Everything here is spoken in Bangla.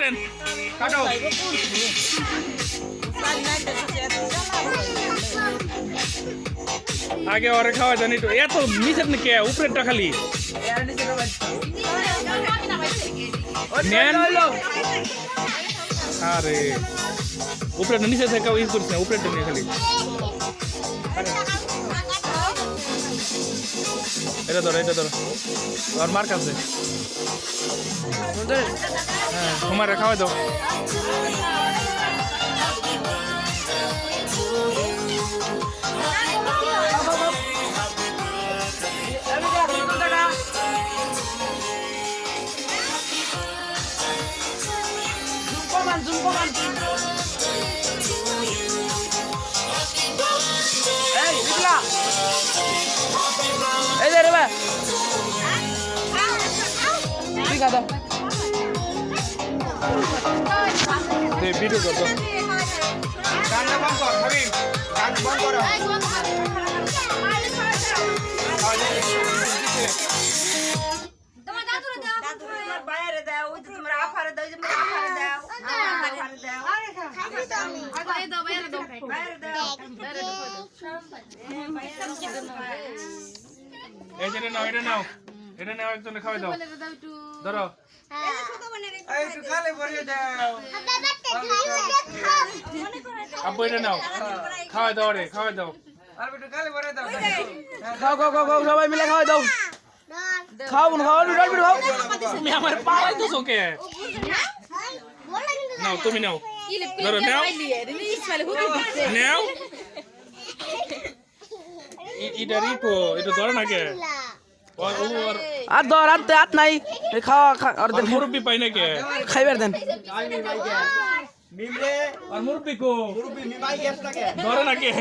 কাটেন কাটো আগে ওরে খাওয়া জানি তো এত নিচের নাকি উপরেরটা খালি নেন আরে উপরেরটা নিচে থেকে ইউজ করছি না উপরেরটা নিয়ে খালি এটা ধরো আর মার কাছে হ্যাঁ তোমার খাওয়া দাও এই যে রে ভাই ঠিক আছে দে ভিডিও কর দাও গানটা বন্ধ কর হাবিব গান বন্ধ করো তোমার দাদুরে দাও তোমার বাইরে দাও ওই তোমার আফারে দাও যে তোমার আফারে দাও আফারে দাও বাইরে দাও বাইরে দাও বাইরে দাও এই যে নাও এটা নাও একজনে খাওয়া দাও ধরো এই একটু খালি ভরে দাও আব্বু এটা নাও খাওয়া দাও রে খাওয়া দাও আর একটু খালি ভরে দাও খাও সবাই মিলে খাওয়া দাও খাও তুমি আমার পালাই তো কে নাও তুমি নাও ধরো নাও নাও এটা রিপো এটা ধরো না কে আর ধর হাত নাই খাওয়া আর দেন মুরব্বি পাই না কে খাইবার দেন মিমরে আর মুরব্বি কো মুরব্বি মিমাই গেছ না কে ধরো না কে